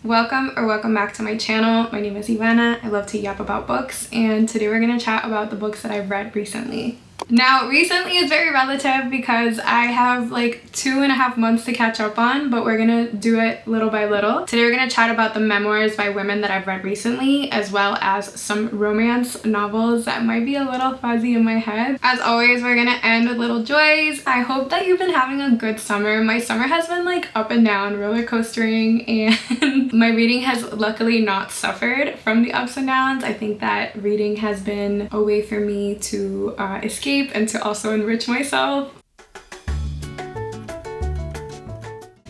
Welcome back to my channel. My name is Ivana. I love to yap about books, and today we're going to chat about the books that I've read recently. Now, recently is very relative because I have like 2.5 months to catch up on, but we're gonna do it little by little. Today we're gonna chat about the memoirs by women that I've read recently, as well as some romance novels that might be a little fuzzy in my head. As always, we're gonna end with little joys. I hope that you've been having a good summer. My summer has been like up and down, roller coastering, and my reading has luckily not suffered from the ups and downs. I think that reading has been a way for me to escape and to also enrich myself.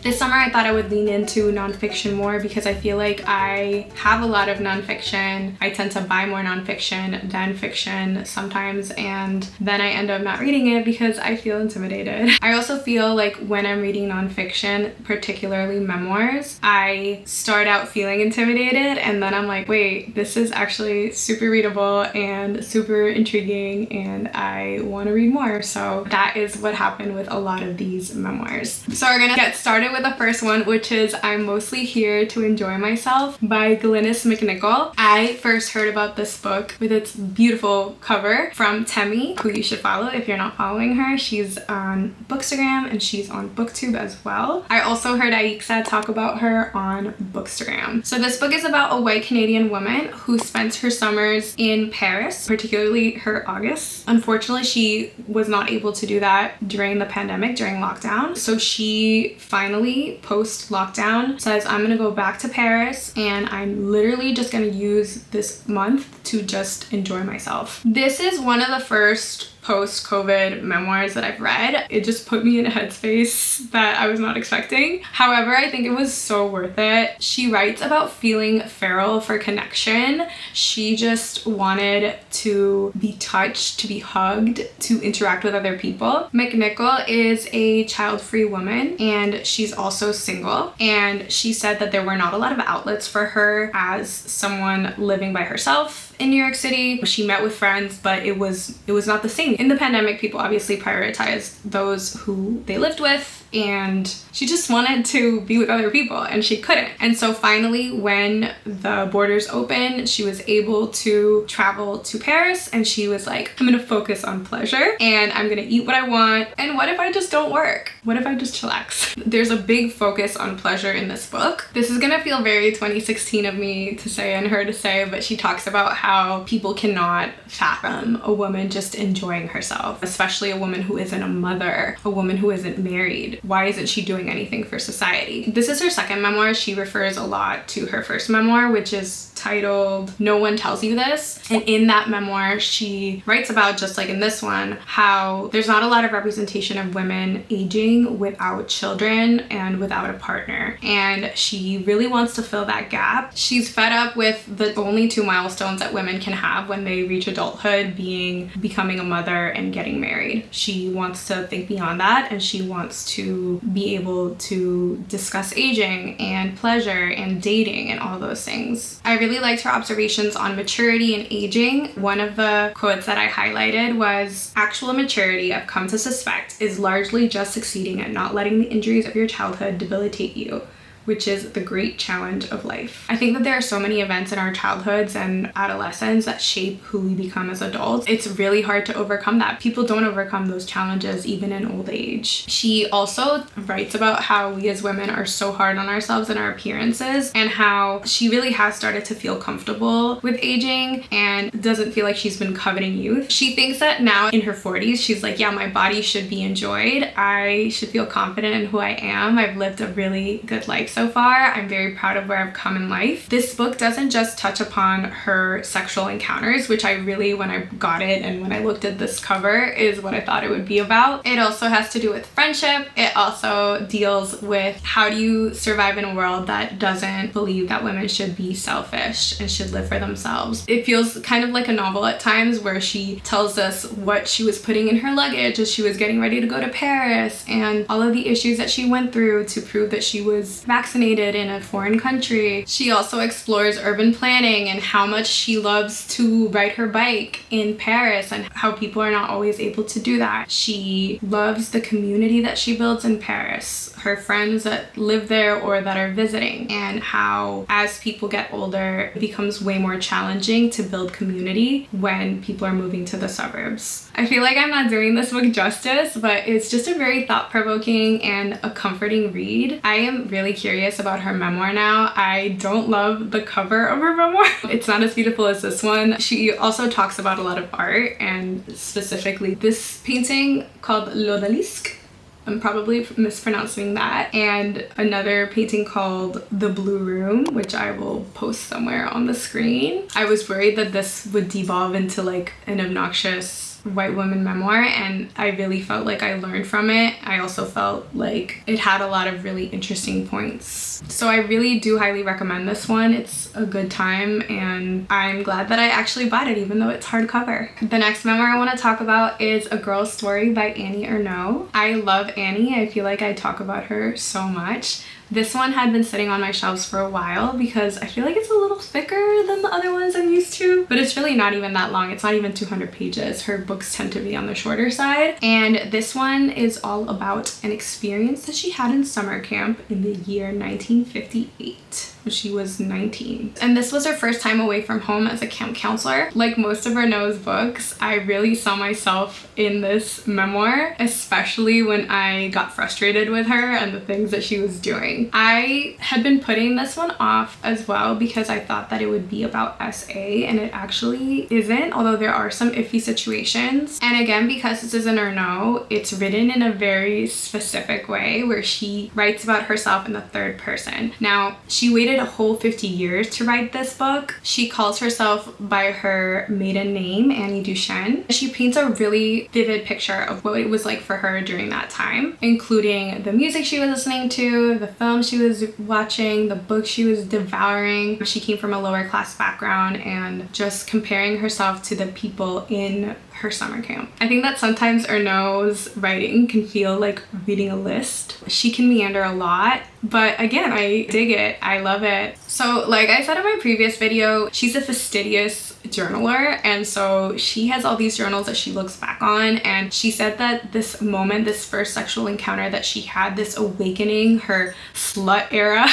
This summer I thought I would lean into nonfiction more because I feel like I have a lot of nonfiction. I tend to buy more nonfiction than fiction sometimes, and then I end up not reading it because I feel intimidated. I also feel like when I'm reading nonfiction, particularly memoirs, I start out feeling intimidated and then I'm like, wait, this is actually super readable and super intriguing and I want to read more. So that is what happened with a lot of these memoirs. So we're gonna get started with the first one, which is I'm Mostly Here to Enjoy Myself by Glynnis MacNicol. I first heard about this book with its beautiful cover from Temi, who you should follow if you're not following her. She's on Bookstagram and she's on Booktube as well. I also heard Aixa talk about her on Bookstagram. So this book is about a white Canadian woman who spends her summers in Paris, particularly her August. Unfortunately, she was not able to do that during the pandemic, during lockdown. So she finally post-lockdown says, I'm gonna go back to Paris and I'm literally just gonna use this month to just enjoy myself. This is one of the first post-COVID memoirs that I've read. It just put me in a headspace that I was not expecting. However, I think it was so worth it. She writes about feeling feral for connection. She just wanted to be touched, to be hugged, to interact with other people. MacNicol is a child-free woman and she's also single, and she said that there were not a lot of outlets for her as someone living by herself in New York City. She met with friends, but it was not the same. In the pandemic, people obviously prioritized those who they lived with, and she just wanted to be with other people and she couldn't. And so finally, when the borders opened, she was able to travel to Paris, and she was like, I'm gonna focus on pleasure and I'm gonna eat what I want, and what if I just don't work? What if I just chillax? There's a big focus on pleasure in this book. This is gonna feel very 2016 of me to say and her to say, but she talks about how people cannot fathom a woman just enjoying herself, especially a woman who isn't a mother, a woman who isn't married. Why isn't she doing anything for society? This is her second memoir. She refers a lot to her first memoir, which is titled No One Tells You This. And in that memoir, she writes about, just like in this one, how there's not a lot of representation of women aging without children and without a partner. And she really wants to fill that gap. She's fed up with the only two milestones that women can have when they reach adulthood, being becoming a mother and getting married. She wants to think beyond that, and she wants to be able to discuss aging and pleasure and dating and all those things. I really liked her observations on maturity and aging. One of the quotes that I highlighted was, actual maturity, I've come to suspect, is largely just succeeding at not letting the injuries of your childhood debilitate you, which is the great challenge of life. I think that there are so many events in our childhoods and adolescence that shape who we become as adults. It's really hard to overcome that. People don't overcome those challenges even in old age. She also writes about how we as women are so hard on ourselves and our appearances, and how she really has started to feel comfortable with aging and doesn't feel like she's been coveting youth. She thinks that now in her 40s, she's like, yeah, my body should be enjoyed. I should feel confident in who I am. I've lived a really good life so far. I'm very proud of where I've come in life. This book doesn't just touch upon her sexual encounters, which I really, when I got it and when I looked at this cover, is what I thought it would be about. It also has to do with friendship. It also deals with how do you survive in a world that doesn't believe that women should be selfish and should live for themselves. It feels kind of like a novel at times, where she tells us what she was putting in her luggage as she was getting ready to go to Paris and all of the issues that she went through to prove that she was vaccinated vaccinated in a foreign country. She also explores urban planning and how much she loves to ride her bike in Paris and how people are not always able to do that. She loves the community that she builds in Paris, her friends that live there or that are visiting, and how as people get older, it becomes way more challenging to build community when people are moving to the suburbs. I feel like I'm not doing this book justice, but it's just a very thought-provoking and a comforting read. I am really curious about her memoir now. I don't love the cover of her memoir. It's not as beautiful as this one. She also talks about a lot of art, and specifically this painting called L'Odalisque. I'm probably mispronouncing that. And another painting called The Blue Room, which I will post somewhere on the screen. I was worried that this would devolve into like an obnoxious white woman memoir, and I really felt like I learned from it. I also felt like it had a lot of really interesting points. So I really do highly recommend this one. It's a good time, and I'm glad that I actually bought it even though it's hardcover. The next memoir I want to talk about is A Girl's Story by Annie Ernaux. I love Annie. I feel like I talk about her so much. This one had been sitting on my shelves for a while because I feel like it's a little thicker than the other ones I'm used to, but it's really not even that long. It's not even 200 pages. Her books tend to be on the shorter side. And this one is all about an experience that she had in summer camp in the year 1958. She was 19. And this was her first time away from home as a camp counselor. Like most of Ernaux's books, I really saw myself in this memoir, especially when I got frustrated with her and the things that she was doing. I had been putting this one off as well because I thought that it would be about SA, and it actually isn't, although there are some iffy situations. And again, because this is an Ernaux, it's written in a very specific way where she writes about herself in the third person. Now, she waited a whole 50 years to write this book. She calls herself by her maiden name, Annie Duchesne. She paints a really vivid picture of what it was like for her during that time, including the music she was listening to, the film she was watching, the books she was devouring. She came from a lower class background, and just comparing herself to the people in her summer camp. I think that sometimes Ernaux's writing can feel like reading a list. She can meander a lot, but again, I dig it. I love it. So like I said in my previous video, she's a fastidious journaler, and so she has all these journals that she looks back on, and she said that this moment, this first sexual encounter that she had, this awakening, her slut era,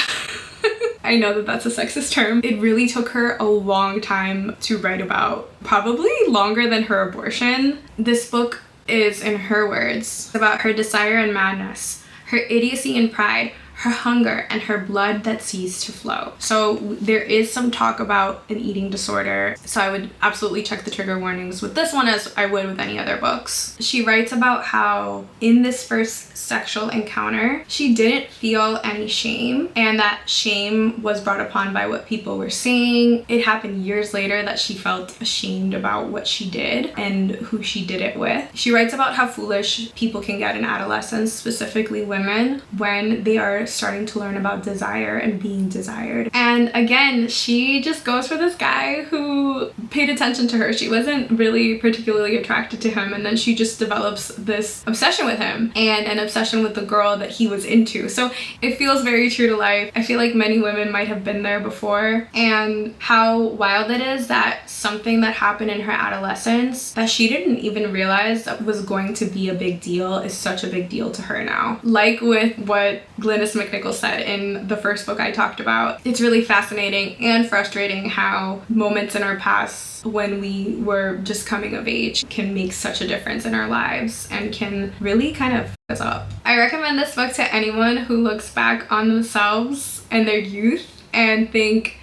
I know that that's a sexist term. It really took her a long time to write about, probably longer than her abortion. This book is, in her words, about her desire and madness, her idiocy and pride, her hunger, and her blood that ceased to flow. So there is some talk about an eating disorder, so I would absolutely check the trigger warnings with this one as I would with any other books. She writes about how in this first sexual encounter, she didn't feel any shame, and that shame was brought upon by what people were saying. It happened years later that she felt ashamed about what she did and who she did it with. She writes about how foolish people can get in adolescence, specifically women, when they are starting to learn about desire and being desired. And again, she just goes for this guy who paid attention to her. She wasn't really particularly attracted to him, and then she just develops this obsession with him and an obsession with the girl that he was into. So it feels very true to life. I feel like many women might have been there before, and how wild it is that something that happened in her adolescence that she didn't even realize was going to be a big deal is such a big deal to her now. Like with what Glynnis MacNicol said in the first book I talked about, it's really fascinating and frustrating how moments in our past when we were just coming of age can make such a difference in our lives and can really kind of f us up. I recommend this book to anyone who looks back on themselves and their youth and think,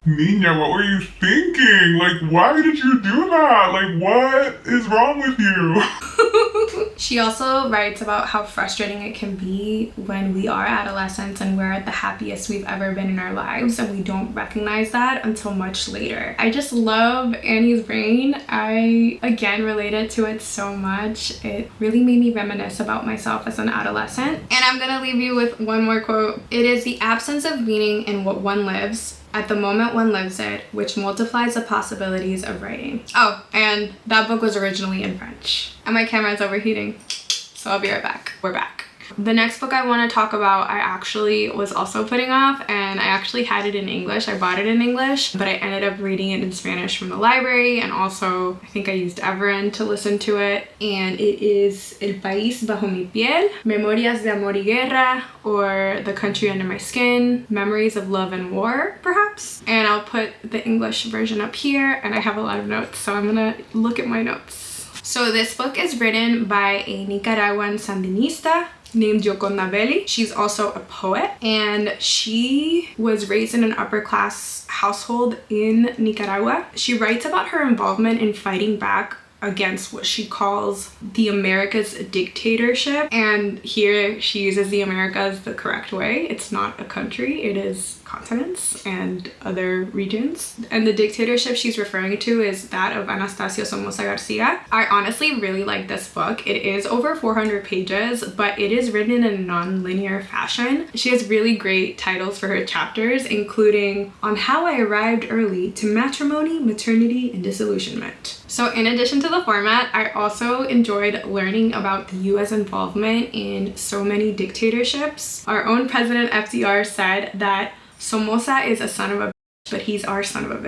Nina, what were you thinking? Like, why did you do that? Like, what is wrong with you? She also writes about how frustrating it can be when we are adolescents and we're at the happiest we've ever been in our lives, and we don't recognize that until much later. I just love Annie's brain. I, again, related to it so much. It really made me reminisce about myself as an adolescent. And I'm gonna leave you with one more quote. It is the absence of meaning in what one lives at the moment one lives it, which multiplies the possibilities of writing. Oh, and that book was originally in French. And my camera's overheating, so I'll be right back. We're back. The next book I want to talk about, I actually was also putting off, and I actually had it in English. I bought it in English, but I ended up reading it in Spanish from the library, and also I think I used Everend to listen to it. And it is El País Bajo Mi Piel, Memorias de Amor y Guerra, or The Country Under My Skin, Memories of Love and War, perhaps. And I'll put the English version up here, and I have a lot of notes, so I'm gonna look at my notes. So this book is written by a Nicaraguan Sandinista named Gioconda Belli. She's also a poet, and she was raised in an upper class household in Nicaragua. She writes about her involvement in fighting back against what she calls the Americas dictatorship, and here she uses the Americas the correct way. It's not a country, it is continents and other regions. And the dictatorship she's referring to is that of Anastasio Somoza Garcia. I honestly really like this book. It is over 400 pages, but it is written in a non-linear fashion. She has really great titles for her chapters, including On How I Arrived Early to Matrimony, Maternity, and Disillusionment. So in addition to the format, I also enjoyed learning about the US involvement in so many dictatorships. Our own President FDR said that Somoza is a son of a bitch, but he's our son of a bitch.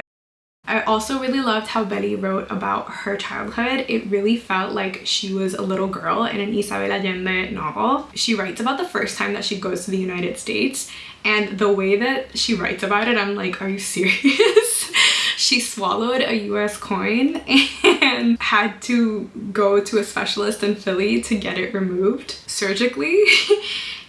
I also really loved how Belli wrote about her childhood. It really felt like she was a little girl in an Isabel Allende novel. She writes about the first time that she goes to the United States, and the way that she writes about it, I'm like, are you serious? She swallowed a US coin and had to go to a specialist in Philly to get it removed surgically.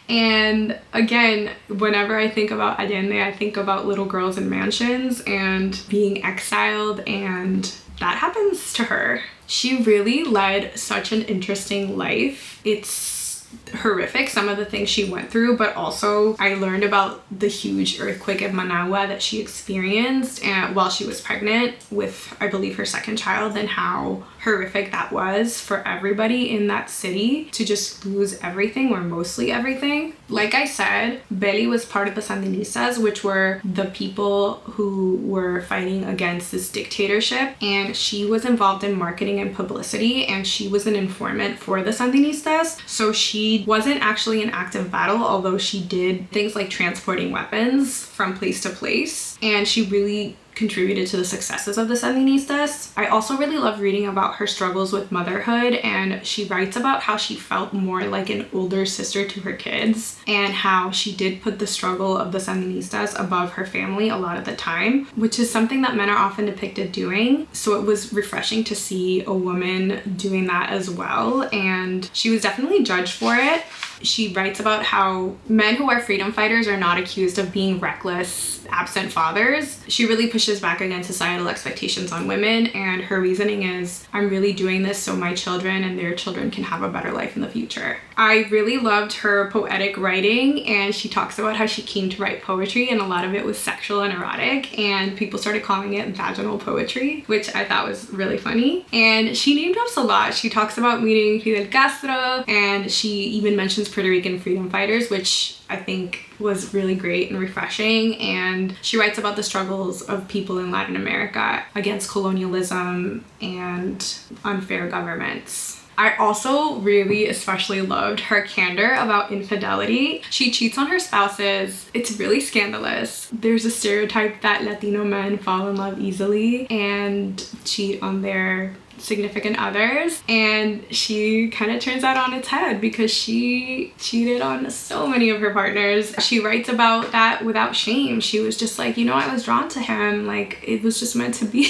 And again, whenever I think about Allende, I think about little girls in mansions and being exiled, and that happens to her. She really led such an interesting life. It's horrific, some of the things she went through, but also I learned about the huge earthquake in Managua that she experienced while she was pregnant with, I believe, her second child, and how horrific that was for everybody in that city to just lose everything, or mostly everything. Like I said, Belli was part of the Sandinistas, which were the people who were fighting against this dictatorship, and she was involved in marketing and publicity, and she was an informant for the Sandinistas. So she wasn't actually in active battle, although she did things like transporting weapons from place to place, and she really contributed to the successes of the Sandinistas. I also really love reading about her struggles with motherhood, and she writes about how she felt more like an older sister to her kids, and how she did put the struggle of the Sandinistas above her family a lot of the time, which is something that men are often depicted doing. So it was refreshing to see a woman doing that as well, and she was definitely judged for it. She writes about how men who are freedom fighters are not accused of being reckless, absent fathers. She really pushes back against societal expectations on women, and her reasoning is, I'm really doing this so my children and their children can have a better life in the future. I really loved her poetic writing, and she talks about how she came to write poetry, and a lot of it was sexual and erotic, and people started calling it vaginal poetry, which I thought was really funny. And she name drops a lot. She talks about meeting Fidel Castro, and she even mentions Puerto Rican freedom fighters, which I think was really great and refreshing. And she writes about the struggles of people in Latin America against colonialism and unfair governments. I also really especially loved her candor about infidelity. She cheats on her spouses. It's really scandalous. There's a stereotype that Latino men fall in love easily and cheat on their significant others, and she kind of turns that on its head because she cheated on so many of her partners. She writes about that without shame. She was just like, you know, I was drawn to him, like it was just meant to be.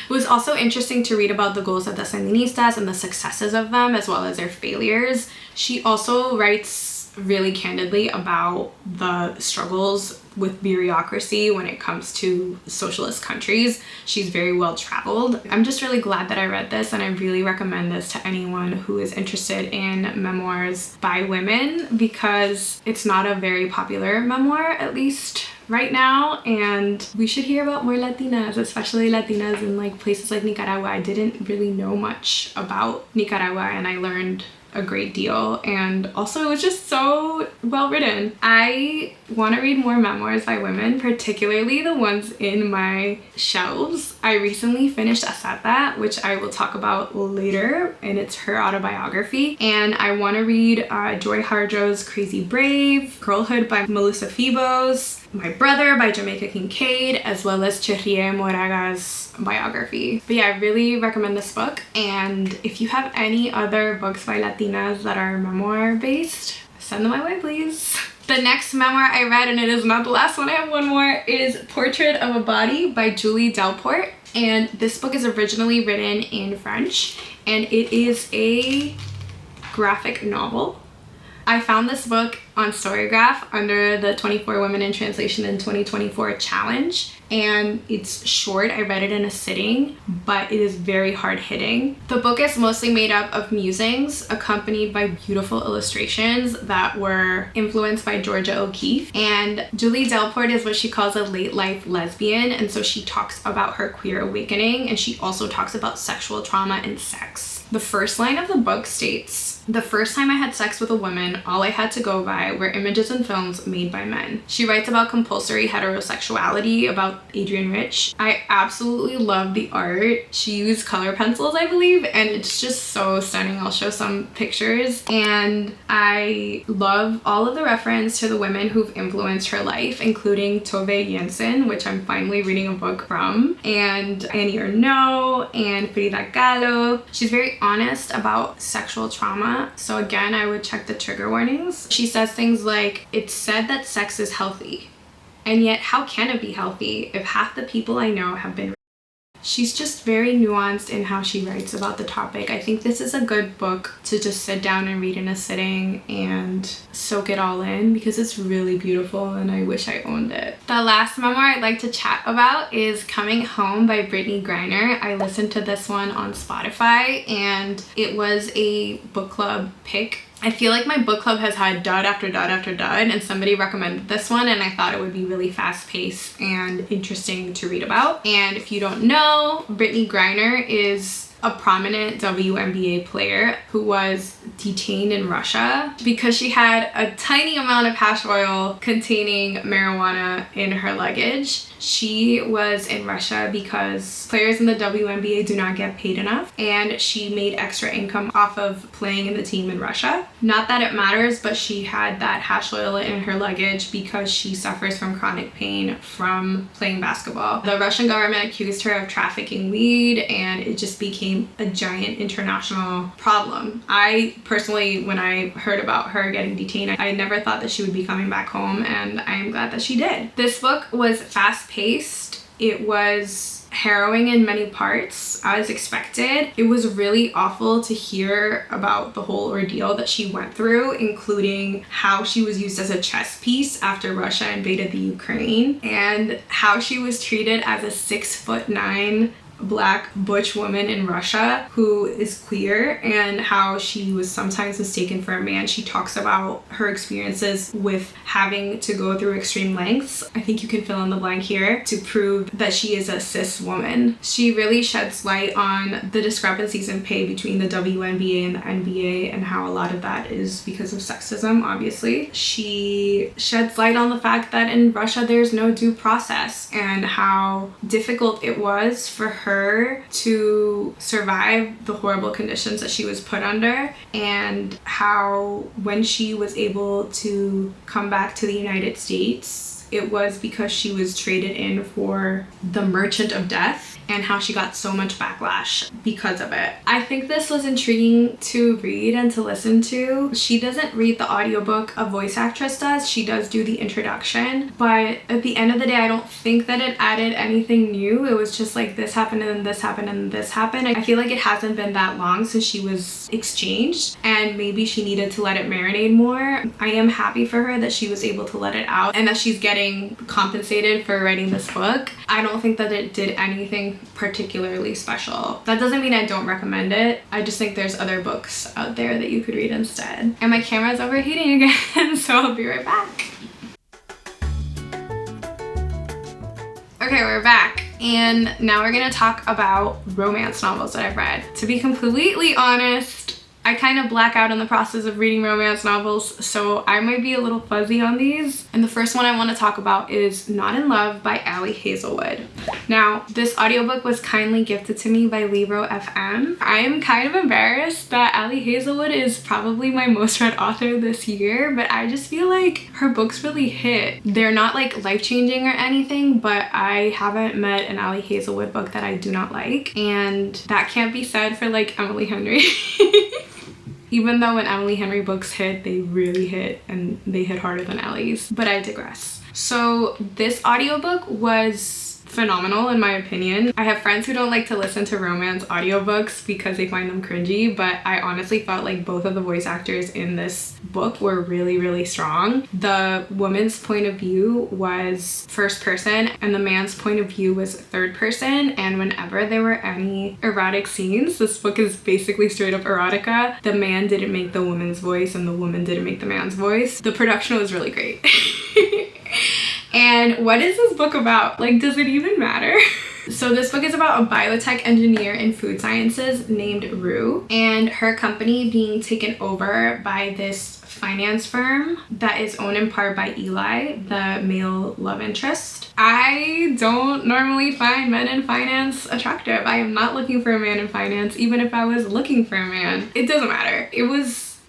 It was also interesting to read about the goals of the Sandinistas and the successes of them, as well as their failures. She also writes really candidly about the struggles with bureaucracy when it comes to socialist countries. She's very well traveled. I'm just really glad that I read this, and I really recommend this to anyone who is interested in memoirs by women, because it's not a very popular memoir, at least right now, and we should hear about more Latinas, especially Latinas in like places like Nicaragua. I didn't really know much about Nicaragua, and I learned a great deal, and also it was just so well written. I want to read more memoirs by women, particularly the ones in my shelves. I recently finished Assata, which I will talk about later, and it's her autobiography. And I want to read Joy Harjo's Crazy Brave, Girlhood by Melissa Febos, My Brother by Jamaica Kincaid, as well as Cherríe Moraga's biography. But yeah, I really recommend this book. And if you have any other books by Latinas that are memoir based, send them my way, please. The next memoir I read, and it is not the last one, I have one more, is Portrait of a Body by Julie Delporte. And this book is originally written in French, and it is a graphic novel. I found this book on Storygraph under the 24 Women in Translation in 2024 challenge, and it's short. I read it in a sitting, but it is very hard-hitting. The book is mostly made up of musings accompanied by beautiful illustrations that were influenced by Georgia O'Keeffe. And Julie Delporte is what she calls a late-life lesbian, and so she talks about her queer awakening, and she also talks about sexual trauma and sex. The first line of the book states, "The first time I had sex with a woman, all I had to go by were images and films made by men." She writes about compulsory heterosexuality, about Adrienne Rich. I absolutely love the art. She used color pencils, I believe, and it's just so stunning. I'll show some pictures. And I love all of the reference to the women who've influenced her life, including Tove Jansson, which I'm finally reading a book from, and Annie Ernaux, and Frida Kahlo. She's very honest about sexual trauma, so again, I would check the trigger warnings. She says things like, "It's said that sex is healthy, and yet how can it be healthy if half the people I know have been..." She's just very nuanced in how she writes about the topic. I think this is a good book to just sit down and read in a sitting and soak it all in, because it's really beautiful and I wish I owned it. The last memoir I'd like to chat about is Coming Home by Brittney Griner. I listened to this one on Spotify and it was a book club pick. I feel like my book club has had dud after dud after dud, and somebody recommended this one and I thought it would be really fast-paced and interesting to read about. And if you don't know, Brittney Griner is a prominent WNBA player who was detained in Russia because she had a tiny amount of hash oil containing marijuana in her luggage. She was in Russia because players in the WNBA do not get paid enough, and she made extra income off of playing in the team in Russia. Not that it matters, but she had that hash oil in her luggage because she suffers from chronic pain from playing basketball. The Russian government accused her of trafficking weed, and it just became a giant international problem. I personally, when I heard about her getting detained, I never thought that she would be coming back home, and I am glad that she did. This book was fast-paced. It was harrowing in many parts, as expected. It was really awful to hear about the whole ordeal that she went through, including how she was used as a chess piece after Russia invaded the Ukraine, and how she was treated as a 6'9" Black butch woman in Russia who is queer, and how she was sometimes mistaken for a man. She talks about her experiences with having to go through extreme lengths, I think you can fill in the blank here, to prove that she is a cis woman. She really sheds light on the discrepancies in pay between the WNBA and the NBA, and how a lot of that is because of sexism, obviously. She sheds light on the fact that in Russia there's no due process, and how difficult it was for her to survive the horrible conditions that she was put under, and how when she was able to come back to the United States, it was because she was traded in for the merchant of death, and how she got so much backlash because of it. I think this was intriguing to read and to listen to. She doesn't read the audiobook, a voice actress does. She does do the introduction, but at the end of the day, I don't think that it added anything new. It was just like this happened and then this happened and this happened. I feel like it hasn't been that long since she was exchanged, and maybe she needed to let it marinate more. I am happy for her that she was able to let it out and that she's getting compensated for writing this book. I don't think that it did anything particularly special. That doesn't mean I don't recommend it. I just think there's other books out there that you could read instead. And my camera's overheating again, so I'll be right back. Okay, we're back. And now we're gonna talk about romance novels that I've read. To be completely honest, I kind of black out in the process of reading romance novels, so I might be a little fuzzy on these. And the first one I want to talk about is Not in Love by Ali Hazelwood. Now, this audiobook was kindly gifted to me by Libro FM. I am kind of embarrassed that Ali Hazelwood is probably my most read author this year, but I just feel like her books really hit. They're not like life-changing or anything, but I haven't met an Ali Hazelwood book that I do not like, and that can't be said for like Emily Henry. Even though when Emily Henry books hit, they really hit, and they hit harder than Ellie's, but I digress. So this audiobook was phenomenal in my opinion. I have friends who don't like to listen to romance audiobooks because they find them cringy, but I honestly felt like both of the voice actors in this book were really, really strong. The woman's point of view was first person and the man's point of view was third person, and whenever there were any erotic scenes, this book is basically straight up erotica, the man didn't make the woman's voice and the woman didn't make the man's voice. The production was really great. And what is this book about? Like, does it even matter? So this book is about a biotech engineer in food sciences named Rue, and her company being taken over by this finance firm that is owned in part by Eli, the male love interest. I don't normally find men in finance attractive. I am not looking for a man in finance, even if I was looking for a man. It doesn't matter. It was...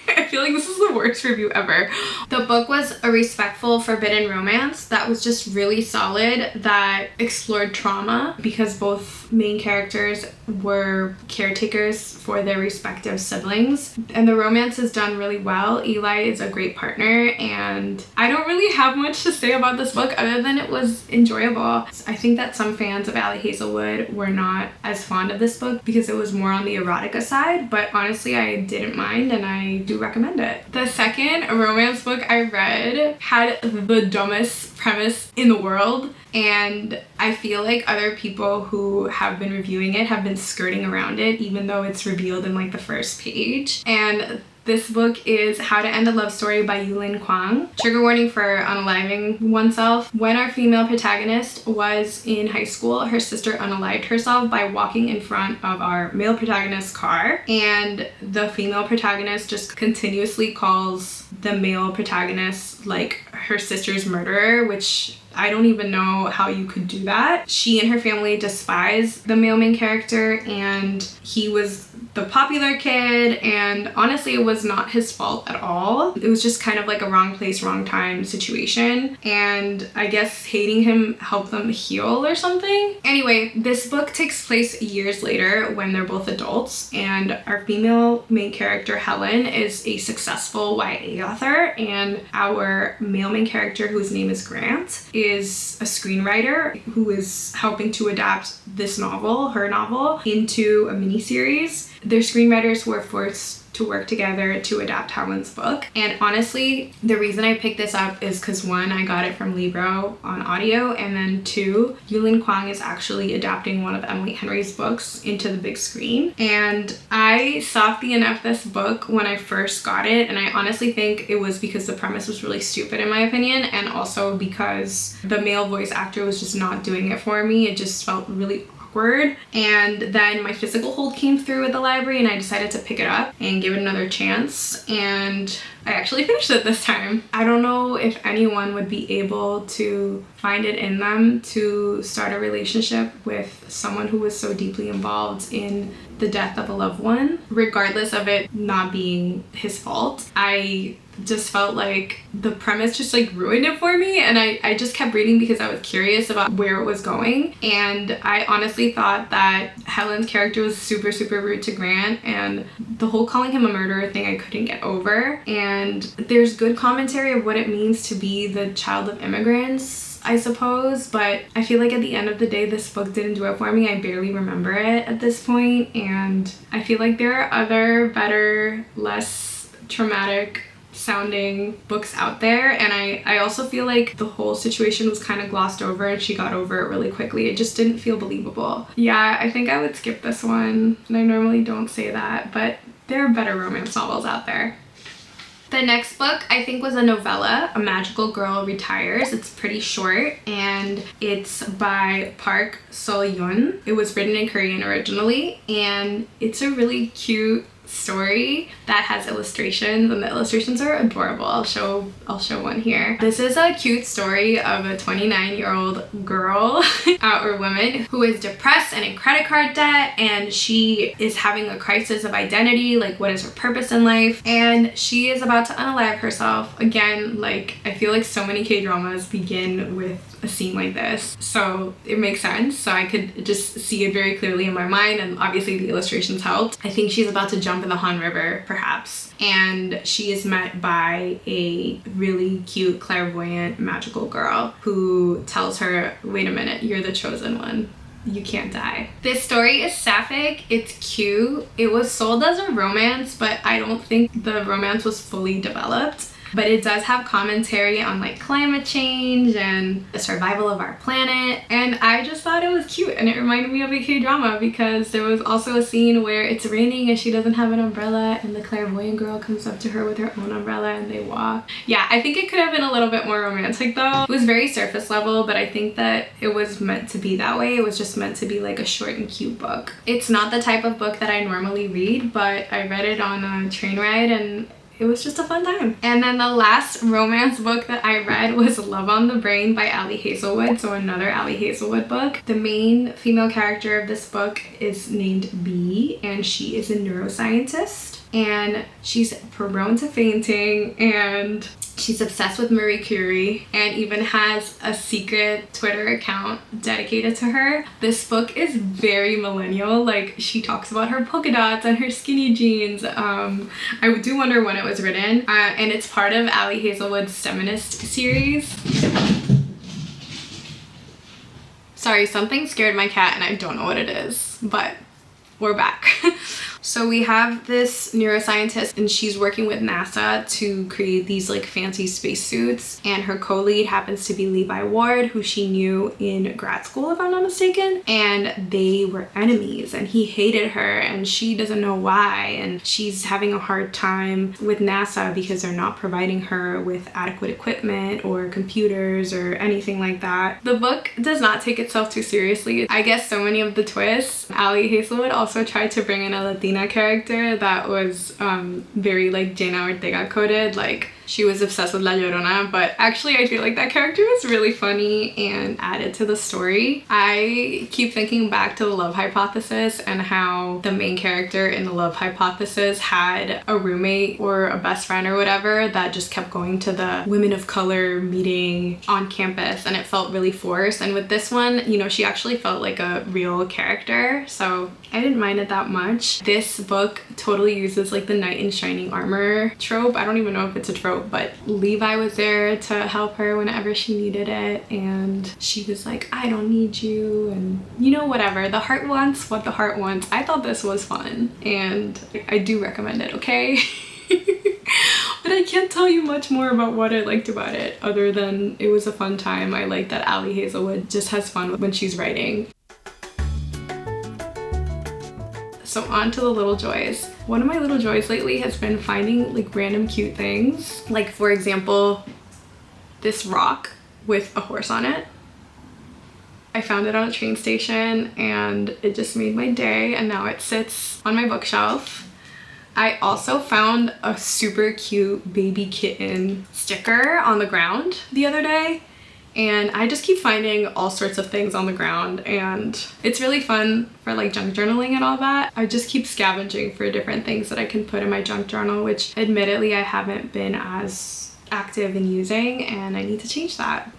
I feel like this is the worst review ever. The book was a respectful, forbidden romance that was just really solid, that explored trauma because both main characters were caretakers for their respective siblings. And the romance is done really well. Eli is a great partner, and I don't really have much to say about this book other than it was enjoyable. I think that some fans of Ali Hazelwood were not as fond of this book because it was more on the erotica side, but honestly I didn't mind and I do recommend it. The second romance book I read had the dumbest premise in the world, and I feel like other people who have been reviewing it have been skirting around it even though it's revealed in like the first page. And this book is How to End a Love Story by Yulin Kuang. Trigger warning for unaliving oneself. When our female protagonist was in high school, her sister unalived herself by walking in front of our male protagonist's car, and the female protagonist just continuously calls the male protagonist like her sister's murderer, which I don't even know how you could do that. She and her family despise the male main character, and he was the popular kid, and honestly it was not his fault at all. It was just kind of like a wrong place, wrong time situation, and I guess hating him helped them heal or something. Anyway, this book takes place years later when they're both adults, and our female main character Helen is a successful YA author, and our male main character, whose name is Grant, is a screenwriter who is helping to adapt this novel, her novel, into a miniseries. Their screenwriters were forced to work together to adapt Helen's book. And honestly, the reason I picked this up is because one, I got it from Libro on audio, and then two, Yulin Kuang is actually adapting one of Emily Henry's books into the big screen. And I softly enough this book when I first got it, and I honestly think it was because the premise was really stupid in my opinion, and also because the male voice actor was just not doing it for me. It just felt really awkward. And then my physical hold came through at the library and I decided to pick it up and give it another chance, and I actually finished it this time. I don't know if anyone would be able to find it in them to start a relationship with someone who was so deeply involved in the death of a loved one, regardless of it not being his fault. I just felt like the premise just like ruined it for me, and I just kept reading because I was curious about where it was going. And I honestly thought that Helen's character was super rude to Grant, and the whole calling him a murderer thing I couldn't get over. And there's good commentary of what it means to be the child of immigrants, I suppose, but I feel like at the end of the day this book didn't do it for me. I barely remember it at this point, and I feel like there are other better, less traumatic sounding books out there, and I also feel like the whole situation was kind of glossed over and she got over it really quickly. It just didn't feel believable. Yeah, I think I would skip this one, and I normally don't say that, but there are better romance novels out there. The next book I think was a novella, A Magical Girl Retires. It's pretty short and it's by Park Seolyeon. It was written in Korean originally, and it's a really cute story that has illustrations, and the illustrations are adorable. I'll show one here. This is a cute story of a 29-year-old girl or woman who is depressed and in credit card debt, and she is having a crisis of identity, like what is her purpose in life, and she is about to unalive herself. Again, like I feel like so many K-dramas begin with a scene like this, so it makes sense. So I could just see it very clearly in my mind, and obviously the illustrations helped. I think she's about to jump in the Han River, perhaps, and she is met by a really cute, clairvoyant, magical girl who tells her, wait a minute, you're the chosen one. You can't die. This story is sapphic, it's cute. It was sold as a romance, but I don't think the romance was fully developed. But it does have commentary on like climate change and the survival of our planet, and I just thought it was cute, and it reminded me of a K-drama because there was also a scene where it's raining and she doesn't have an umbrella, and the clairvoyant girl comes up to her with her own umbrella and they walk. Yeah, I think it could have been a little bit more romantic though. It was very surface level, but I think that it was meant to be that way. It was just meant to be like a short and cute book. It's not the type of book that I normally read, but I read it on a train ride and it was just a fun time. And then the last romance book that I read was Love on the Brain by Ali Hazelwood, so another Ali Hazelwood book. The main female character of this book is named B, and she is a neuroscientist, and she's prone to fainting, and she's obsessed with Marie Curie, and even has a secret Twitter account dedicated to her. This book is very millennial. Like, she talks about her polka dots and her skinny jeans. I do wonder when it was written, and it's part of Ali Hazelwood's feminist series. Sorry, something scared my cat and I don't know what it is, but we're back. So we have this neuroscientist, and she's working with NASA to create these like fancy spacesuits, and her co-lead happens to be Levi Ward, who she knew in grad school, if I'm not mistaken, and they were enemies, and he hated her and she doesn't know why, and she's having a hard time with NASA because they're not providing her with adequate equipment or computers or anything like that. The book does not take itself too seriously. I guess so many of the twists. Ali Hazelwood also tried to bring in a Latina character that was very like Jenna Ortega coded, like she was obsessed with La Llorona, but actually I feel like that character was really funny and added to the story. I keep thinking back to The Love Hypothesis and how the main character in The Love Hypothesis had a roommate or a best friend or whatever that just kept going to the women of color meeting on campus, and it felt really forced. And with this one, you know, she actually felt like a real character, so I didn't mind it that much. This book totally uses like the knight in shining armor trope. I don't even know if it's a trope, but Levi was there to help her whenever she needed it, and she was like, I don't need you, and you know, whatever. The heart wants what the heart wants. I thought this was fun, and I do recommend it, okay? But I can't tell you much more about what I liked about it other than it was a fun time. I like that Ali Hazelwood just has fun when she's writing. So on to the little joys. One of my little joys lately has been finding like random cute things. Like, for example, this rock with a horse on it. I found it on a train station and it just made my day, and now it sits on my bookshelf. I also found a super cute baby kitten sticker on the ground the other day. And I just keep finding all sorts of things on the ground, and it's really fun for like junk journaling and all that. I just keep scavenging for different things that I can put in my junk journal, which admittedly I haven't been as active in using, and I need to change that.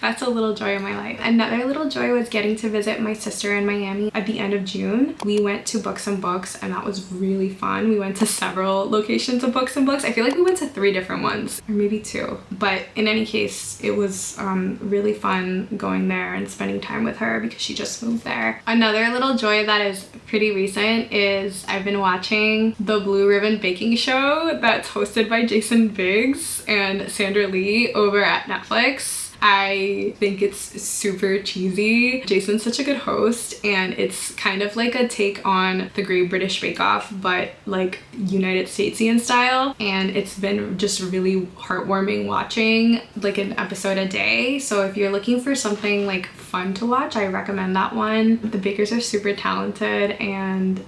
That's a little joy of my life. Another little joy was getting to visit my sister in Miami at the end of June. We went to Books and Books, and that was really fun. We went to several locations of Books and Books. I feel like we went to 3 different ones, or maybe 2. But in any case, it was really fun going there and spending time with her because she just moved there. Another little joy that is pretty recent is I've been watching the Blue Ribbon Baking Show that's hosted by Jason Biggs and Sandra Lee over at Netflix. I think it's super cheesy. Jason's such a good host, and it's kind of like a take on the Great British Bake Off, but like United Statesian style, and it's been just really heartwarming watching like an episode a day. So if you're looking for something like fun to watch, I recommend that one. The bakers are super talented, and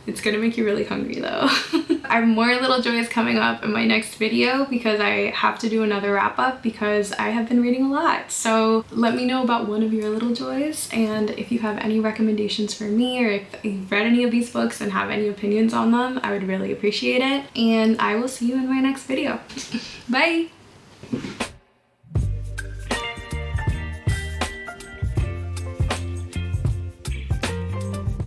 It's gonna make you really hungry though. I have more little joys coming up in my next video because I have to do another wrap up because I have been reading a lot. So let me know about one of your little joys, and if you have any recommendations for me, or if you've read any of these books and have any opinions on them, I would really appreciate it. And I will see you in my next video. Bye!